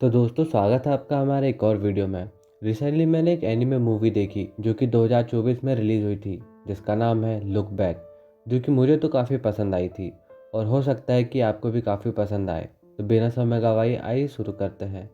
तो दोस्तों स्वागत है आपका हमारे एक और वीडियो में। रिसेंटली मैंने एक एनिमे मूवी देखी जो कि 2024 में रिलीज़ हुई थी, जिसका नाम है लुक बैक, जो कि मुझे तो काफ़ी पसंद आई थी और हो सकता है कि आपको भी काफ़ी पसंद आए। तो बिना समय गवाए आइए शुरू करते हैं।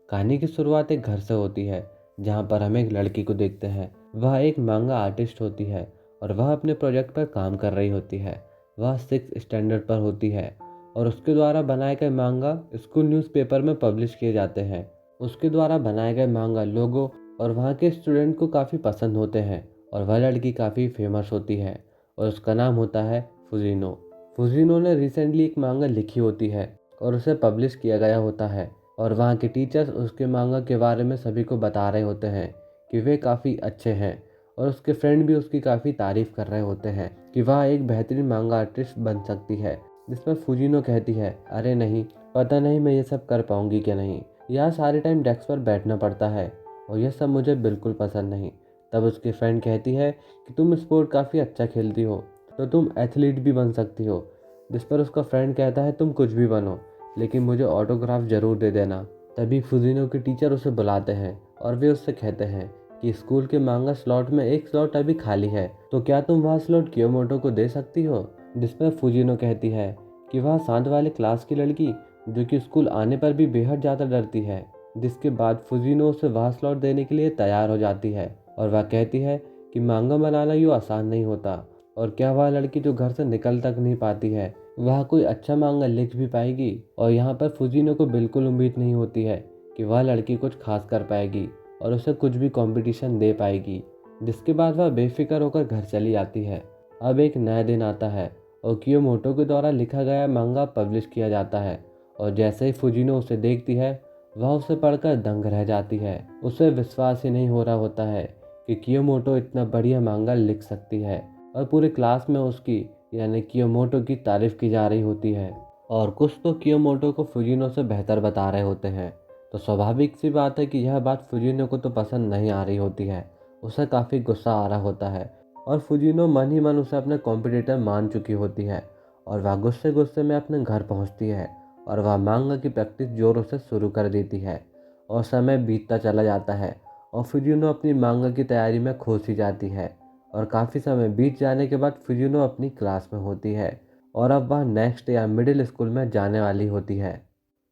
कहानी की शुरुआत एक घर से होती है, जहाँ पर हम एक लड़की को देखते हैं। वह एक मांगा आर्टिस्ट होती है और वह अपने प्रोजेक्ट पर काम कर रही होती है। वह 6th स्टैंडर्ड पर होती है और उसके द्वारा बनाए गए मांगा स्कूल न्यूज़पेपर में पब्लिश किए जाते हैं। उसके द्वारा बनाए गए मांगा लोगों और वहाँ के स्टूडेंट को काफ़ी पसंद होते हैं और वह लड़की काफ़ी फेमस होती है और उसका नाम होता है फुजिनो। फुजिनो ने रिसेंटली एक मांगा लिखी होती है और उसे पब्लिश किया गया होता है और वहाँ के टीचर्स उसके मांगा के बारे में सभी को बता रहे होते हैं कि वे काफ़ी अच्छे हैं और उसके फ्रेंड भी उसकी काफ़ी तारीफ़ कर रहे होते हैं कि वह एक बेहतरीन मांगा आर्टिस्ट बन सकती है। जिसमें फुजिनो कहती है, अरे नहीं, पता नहीं मैं ये सब कर पाऊंगी क्या नहीं। यहाँ सारे टाइम डेस्क पर बैठना पड़ता है और यह सब मुझे बिल्कुल पसंद नहीं। तब उसकी फ्रेंड कहती है कि तुम स्पोर्ट काफ़ी अच्छा खेलती हो, तो तुम एथलीट भी बन सकती हो। जिस पर उसका फ्रेंड कहता है तुम कुछ भी बनो, लेकिन मुझे ऑटोग्राफ ज़रूर दे देना। तभी फुजिनो के टीचर उसे बुलाते हैं और वे उससे कहते हैं कि स्कूल के मांगा स्लॉट में एक स्लॉट अभी खाली है, तो क्या तुम वह स्लॉट कियोमोटो को दे सकती हो। जिसमें फुजिनो कहती है कि वह साथ वाले क्लास की लड़की जो कि स्कूल आने पर भी बेहद ज़्यादा डरती है। जिसके बाद फुजिनो उसे वह स्लॉट देने के लिए तैयार हो जाती है और वह कहती है कि मांगा बनाना यूँ आसान नहीं होता और क्या वह लड़की जो घर से निकल तक नहीं पाती है वह कोई अच्छा मांगा लिख भी पाएगी। और यहाँ पर फुजिनो को बिल्कुल उम्मीद नहीं होती है कि वह लड़की कुछ खास कर पाएगी और उसे कुछ भी कंपटीशन दे पाएगी। जिसके बाद वह बेफिक्र होकर घर चली जाती है। अब एक नया दिन आता है और कियोमोटो के द्वारा लिखा गया मांगा पब्लिश किया जाता है और जैसे ही फुजिनो उसे देखती है वह उसे पढ़कर दंग रह जाती है। उसे विश्वास ही नहीं हो रहा होता है कि कियोमोटो इतना बढ़िया मांगा लिख सकती है और पूरे क्लास में उसकी यानी कियोमोटो की तारीफ की जा रही होती है और कुछ तो कियोमोटो को फुजिनो से बेहतर बता रहे होते हैं। तो स्वाभाविक सी बात है कि यह बात फुजिनो को तो पसंद नहीं आ रही होती है। उसे काफ़ी गुस्सा आ रहा होता है और फुजिनो मन ही मन उसे अपने कॉम्पिटिटर मान चुकी होती है और वह गुस्से गुस्से में अपने घर पहुंचती है और वह मांगा की प्रैक्टिस जोरों से शुरू कर देती है और समय बीतता चला जाता है और फुजिनो अपनी मांगा की तैयारी में खो सी जाती है और काफ़ी समय बीत जाने के बाद फुजिनो अपनी क्लास में होती है और अब वह नेक्स्ट या मिडिल स्कूल में जाने वाली होती है।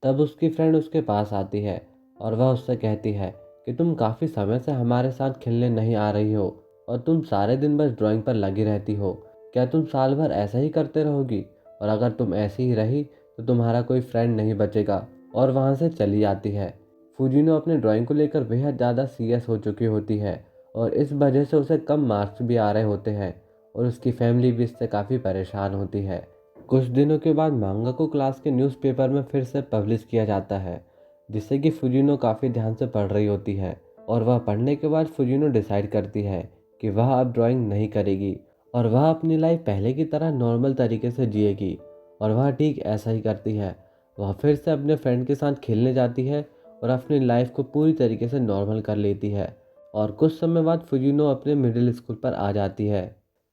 तब उसकी फ्रेंड उसके पास आती है और वह उससे कहती है कि तुम काफ़ी समय से हमारे साथ खेलने नहीं आ रही हो और तुम सारे दिन बस ड्राइंग पर लगी रहती हो। क्या तुम साल भर ऐसा ही करते रहोगी? और अगर तुम ऐसी ही रही तो तुम्हारा कोई फ्रेंड नहीं बचेगा। और वहाँ से चली जाती है। फुजिनो अपने ड्राइंग को लेकर बेहद ज़्यादा सीरियस हो चुकी होती है और इस वजह से उसे कम मार्क्स भी आ रहे होते हैं और उसकी फैमिली भी इससे काफ़ी परेशान होती है। कुछ दिनों के बाद मांगा को क्लास के न्यूज़पेपर में फिर से पब्लिश किया जाता है, जिससे कि फुजिनो काफ़ी ध्यान से पढ़ रही होती है और वह पढ़ने के बाद फुजिनो डिसाइड करती है कि वह अब ड्राइंग नहीं करेगी और वह अपनी लाइफ पहले की तरह नॉर्मल तरीके से जिएगी। और वह ठीक ऐसा ही करती है। वह फिर से अपने फ्रेंड के साथ खेलने जाती है और अपनी लाइफ को पूरी तरीके से नॉर्मल कर लेती है और कुछ समय बाद फुजिनो अपने मिडिल स्कूल पर आ जाती है।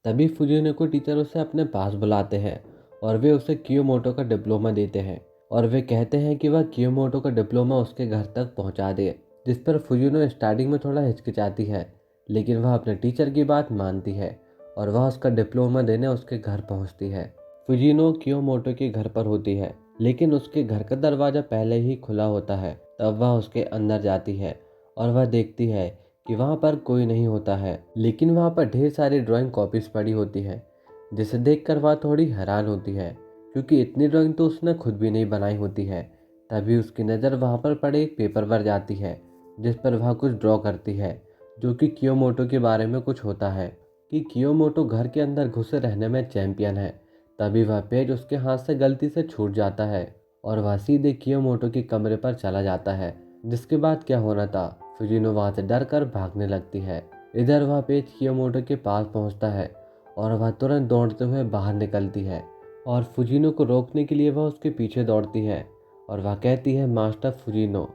तभी फुजिनो को टीचर उसे अपने पास बुलाते हैं और वे उसे कियोमोटो का डिप्लोमा देते हैं और वे कहते हैं कि वह कियोमोटो का डिप्लोमा उसके घर तक पहुंचा दे। जिस पर फुजिनो स्टार्टिंग में थोड़ा हिचकिचाती है, लेकिन वह अपने टीचर की बात मानती है और वह उसका डिप्लोमा देने उसके घर पहुंचती है। फुजिनो कियोमोटो के घर पर होती है, लेकिन उसके घर का दरवाज़ा पहले ही खुला होता है। तब वह उसके अंदर जाती है और वह देखती है कि वहाँ पर कोई नहीं होता है, लेकिन वहाँ पर ढेर सारी ड्राइंग कॉपीज पड़ी होती है, जिसे देखकर वह थोड़ी हैरान होती है क्योंकि इतनी ड्राइंग तो उसने खुद भी नहीं बनाई होती है। तभी उसकी नज़र वहाँ पर पड़े एक पेपर पर जाती है, जिस पर वह कुछ ड्रॉ करती है जो कि कियोमोटो के बारे में कुछ होता है कि कियोमोटो घर के अंदर घुसे रहने में चैंपियन है। तभी वह पेज उसके हाथ से गलती से छूट जाता है और वह सीधे कियोमोटो के कमरे पर चला जाता है। जिसके बाद क्या होना था, फुजिनो वहाँ से डर कर भागने लगती है। इधर वह पेज कियोमोटो के पास पहुँचता है और वह तुरंत दौड़ते हुए बाहर निकलती है और फुजिनो को रोकने के लिए वह उसके पीछे दौड़ती है और वह कहती है मास्टर फुजिनो।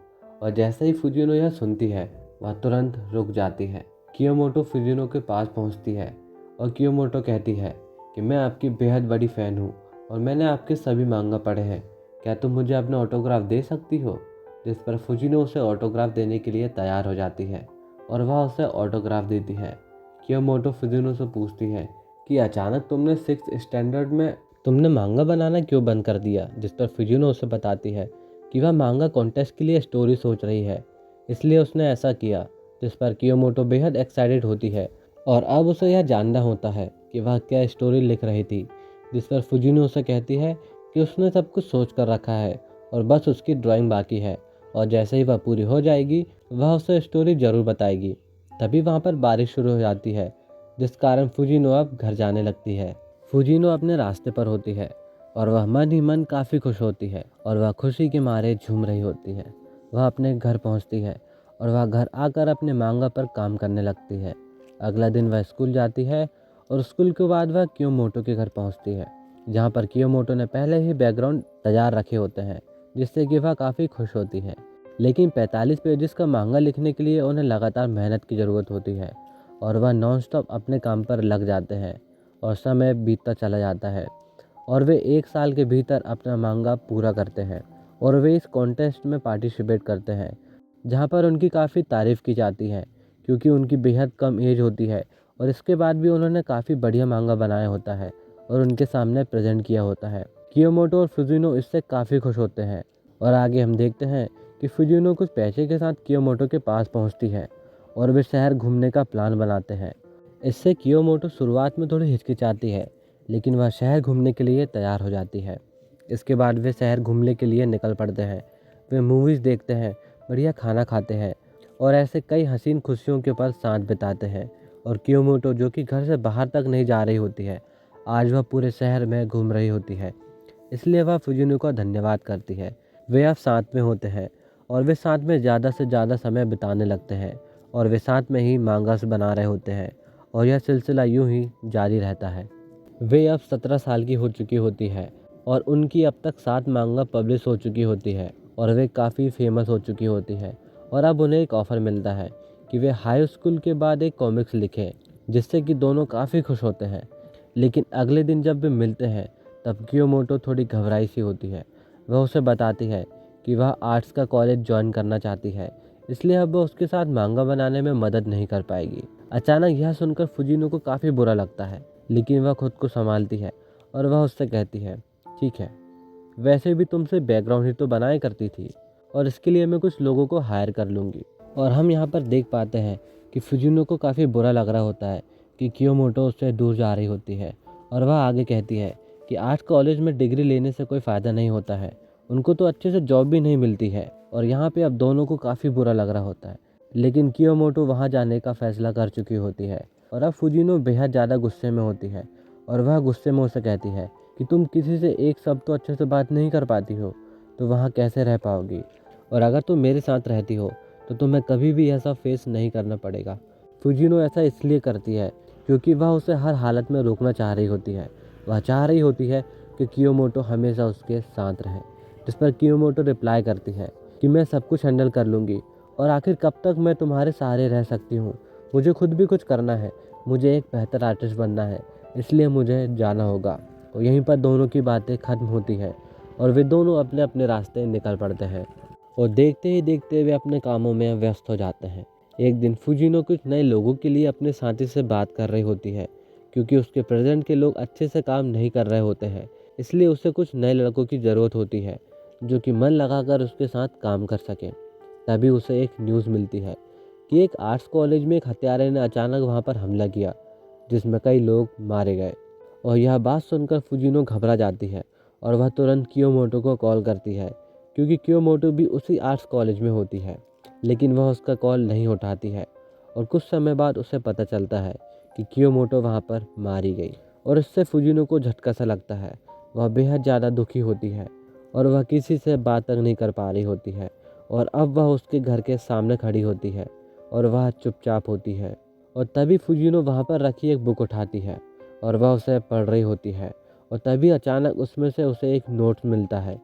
और जैसे ही फुजिनो यह सुनती है वह तुरंत रुक जाती है। कियोमोटो फुजिनो के पास पहुंचती है और कियोमोटो कहती है कि मैं आपकी बेहद बड़ी फ़ैन हूँ और मैंने आपके सभी मांगा पढ़े हैं, क्या तुम मुझे अपना ऑटोग्राफ दे सकती हो। जिस पर फुजिनो उसे ऑटोग्राफ देने के लिए तैयार हो जाती है और वह उसे ऑटोग्राफ देती है। कियोमोटो फुजिनो से पूछती है कि अचानक तुमने 6th स्टैंडर्ड में तुमने मांगा बनाना क्यों बंद कर दिया, जिस पर फुजिनो उसे बताती है कि वह मांगा कॉन्टेस्ट के लिए स्टोरी सोच रही है, इसलिए उसने ऐसा किया। जिस पर कियोमोटो बेहद एक्साइटेड होती है और अब उसे यह जानना होता है कि वह क्या स्टोरी लिख रही थी। जिस पर फुजिनो उसे कहती है कि उसने सब कुछ सोच कर रखा है और बस उसकी ड्राइंग बाकी है, और जैसे ही वह पूरी हो जाएगी वह उसे स्टोरी ज़रूर बताएगी। तभी वहाँ पर बारिश शुरू हो जाती है, जिस कारण फुजिनो अब घर जाने लगती है। फुजिनो अपने रास्ते पर होती है और वह मन ही मन काफ़ी खुश होती है और वह खुशी के मारे झूम रही होती है। वह अपने घर पहुँचती है और वह घर आकर अपने मांगा पर काम करने लगती है। अगला दिन वह स्कूल जाती है और स्कूल के बाद वह कियोमोटो के घर पहुँचती है, जहाँ पर कियोमोटो ने पहले ही बैकग्राउंड तैयार रखे होते हैं, जिससे कि वह काफ़ी खुश होती है। लेकिन 45 पेजेस का मांगा लिखने के लिए उन्हें लगातार मेहनत की ज़रूरत होती है और वह नॉनस्टॉप अपने काम पर लग जाते हैं और समय बीतता चला जाता है और वे 1 साल के भीतर अपना मांगा पूरा करते हैं और वे इस कॉन्टेस्ट में पार्टिसिपेट करते हैं, जहाँ पर उनकी काफ़ी तारीफ़ की जाती है क्योंकि उनकी बेहद कम एज होती है और इसके बाद भी उन्होंने काफ़ी बढ़िया मांगा बनाया होता है और उनके सामने प्रेजेंट किया होता है। कियोमोटो और फुजिनो इससे काफ़ी खुश होते हैं और आगे हम देखते हैं कि फुजिनो कुछ पैसे के साथ कियोमोटो के पास पहुंचती है और वे शहर घूमने का प्लान बनाते हैं। इससे कियोमोटो शुरुआत में थोड़ी हिचकिचाती है, लेकिन वह शहर घूमने के लिए तैयार हो जाती है। इसके बाद वे शहर घूमने के लिए निकल पड़ते हैं। वे मूवीज़ देखते हैं, बढ़िया खाना खाते हैं और ऐसे कई हसीन खुशियों के पल साथ बिताते हैं। और कियोमोटो, जो कि घर से बाहर तक नहीं जा रही होती है, आज वह पूरे शहर में घूम रही होती है, इसलिए वह फुजिनो का धन्यवाद करती है। वे अब साथ में होते हैं और वे साथ में ज़्यादा से ज़्यादा समय बिताने लगते हैं और वे साथ में ही मांगास बना रहे होते हैं और यह सिलसिला यूं ही जारी रहता है। वे अब 17 साल की हो चुकी होती है और उनकी अब तक 7 मांगा पब्लिश हो चुकी होती है और वे काफ़ी फेमस हो चुकी होती है और अब उन्हें एक ऑफ़र मिलता है कि वे हाई स्कूल के बाद एक कॉमिक्स लिखें, जिससे कि दोनों काफ़ी खुश होते हैं। लेकिन अगले दिन जब वे मिलते हैं तब कियोमोटो थोड़ी घबराई सी होती है। वह उसे बताती है कि वह आर्ट्स का कॉलेज ज्वाइन करना चाहती है, इसलिए अब वह उसके साथ मांगा बनाने में मदद नहीं कर पाएगी। अचानक यह सुनकर फुजिनो को काफ़ी बुरा लगता है, लेकिन वह खुद को संभालती है और वह उससे कहती है, ठीक है, वैसे भी तुमसे बैकग्राउंड ही तो बनाया करती थी और इसके लिए मैं कुछ लोगों को हायर कर लूँगी। और हम यहाँ पर देख पाते हैं कि फुजिनो को काफ़ी बुरा लग रहा होता है कि कियोमोटो उससे दूर जा रही होती है और वह आगे कहती है कि आर्ट्स कॉलेज में डिग्री लेने से कोई फ़ायदा नहीं होता है, उनको तो अच्छे से जॉब भी नहीं मिलती है। और यहाँ पे अब दोनों को काफ़ी बुरा लग रहा होता है, लेकिन कियोमोटो वहाँ जाने का फ़ैसला कर चुकी होती है और अब फुजिनो बेहद ज़्यादा गुस्से में होती है और वह गुस्से में उसे कहती है कि तुम किसी से एक शब्द तो अच्छे से बात नहीं कर पाती हो, तो वहाँ कैसे रह पाओगी, और अगर तुम मेरे साथ रहती हो तो तुम्हें कभी भी ऐसा फेस नहीं करना पड़ेगा। फुजिनो ऐसा इसलिए करती है क्योंकि वह उसे हर हालत में रोकना चाह रही होती है। वह चाह रही होती है कि कियोमोटो हमेशा उसके साथ रहे, जिस पर कियोमोटो रिप्लाई करती है कि मैं सब कुछ हैंडल कर लूँगी और आखिर कब तक मैं तुम्हारे सहारे रह सकती हूँ, मुझे खुद भी कुछ करना है, मुझे एक बेहतर आर्टिस्ट बनना है, इसलिए मुझे जाना होगा। और यहीं पर दोनों की बातें ख़त्म होती हैं और वे दोनों अपने अपने रास्ते निकल पड़ते हैं और देखते ही देखते वे अपने कामों में व्यस्त हो जाते हैं। एक दिन फुजिनो कुछ नए लोगों के लिए अपने साथी से बात कर रही होती है क्योंकि उसके प्रेजेंट के लोग अच्छे से काम नहीं कर रहे होते हैं, इसलिए उसे कुछ नए लड़कों की ज़रूरत होती है जो कि मन लगाकर उसके साथ काम कर सकें। तभी उसे एक न्यूज़ मिलती है कि एक आर्ट्स कॉलेज में एक हत्यारे ने अचानक वहां पर हमला किया, जिसमें कई लोग मारे गए। और यह बात सुनकर फुजिनो घबरा जाती है और वह तुरंत कियोमोटो को कॉल करती है क्योंकि कियोमोटो भी उसी आर्ट्स कॉलेज में होती है, लेकिन वह उसका कॉल नहीं उठाती है। और कुछ समय बाद उसे पता चलता है कि कियोमोटो वहाँ पर मारी गई और इससे फुजिनो को झटका सा लगता है। वह बेहद ज़्यादा दुखी होती है और वह किसी से बात तक नहीं कर पा रही होती है और अब वह उसके घर के सामने खड़ी होती है और वह चुपचाप होती है। और तभी फुजिनो वहाँ पर रखी एक बुक उठाती है और वह उसे पढ़ रही होती है और तभी अचानक उसमें से उसे एक नोट मिलता है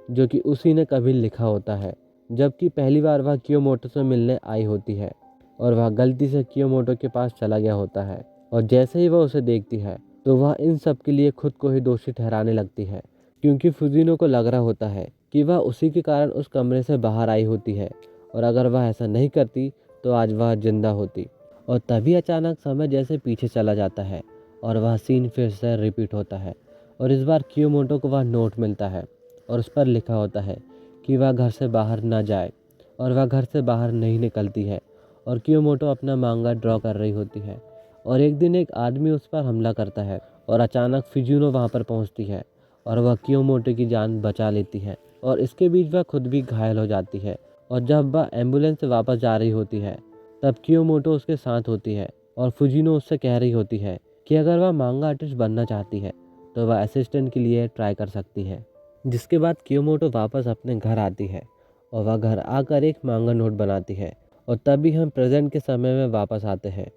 जो कि उसी ने कभी लिखा होता है, जबकि पहली बार वह कियोमोटो से मिलने आई होती है और वह गलती से कियोमोटो के पास चला गया होता है। और जैसे ही वह उसे देखती है तो वह इन सब के लिए खुद को ही दोषी ठहराने लगती है क्योंकि फुजिनो को लग रहा होता है कि वह उसी के कारण उस कमरे से बाहर आई होती है, और अगर वह ऐसा नहीं करती तो आज वह जिंदा होती। और तभी अचानक समय जैसे पीछे चला जाता है और वह सीन फिर से रिपीट होता है। और इस बार कियोमोटो को वह नोट मिलता है और उस पर लिखा होता है कि वह घर से बाहर ना जाए, और वह घर से बाहर नहीं निकलती है। और कियोमोटो अपना मांगा ड्रॉ कर रही होती है, और एक दिन एक आदमी उस पर हमला करता है और अचानक फिजुनो वहाँ पर पहुँचती है और वह कियोमोटो की जान बचा लेती है। और इसके बीच वह खुद भी घायल हो जाती है, और जब वह एम्बुलेंस से वापस जा रही होती है तब कियोमोटो उसके साथ होती है और फुजिनो उससे कह रही होती है कि अगर वह मांगा आर्टिस्ट बनना चाहती है तो वह असिस्टेंट के लिए ट्राई कर सकती है। जिसके बाद कियोमोटो वापस अपने घर आती है और वह घर आकर एक मांगा नोट बनाती है। और तभी हम प्रेजेंट के समय में वापस आते हैं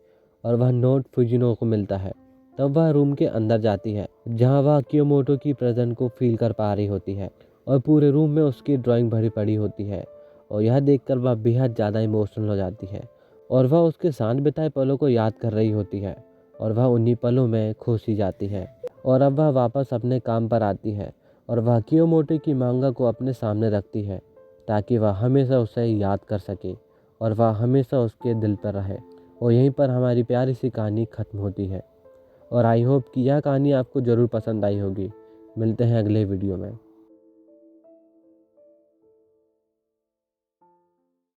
और वह नोट फुजिनो को मिलता है। तब वह रूम के अंदर जाती है जहां वह कियोमोटो की प्रेजेंट को फील कर पा रही होती है, और पूरे रूम में उसकी ड्राइंग भरी पड़ी होती है। और यह देखकर वह बेहद ज़्यादा इमोशनल हो जाती है और वह उसके साथ बिताए पलों को याद कर रही होती है, और वह उन्हीं पलों में खुश ही जाती है। और अब वह वापस अपने काम पर आती है और वह कियोमोटो की मांगा को अपने सामने रखती है ताकि वह हमेशा उसे याद कर सके और वह हमेशा उसके दिल पर रहे। और यहीं पर हमारी प्यारी सी कहानी ख़त्म होती है। और आई होप कि यह कहानी आपको ज़रूर पसंद आई होगी। मिलते हैं अगले वीडियो में।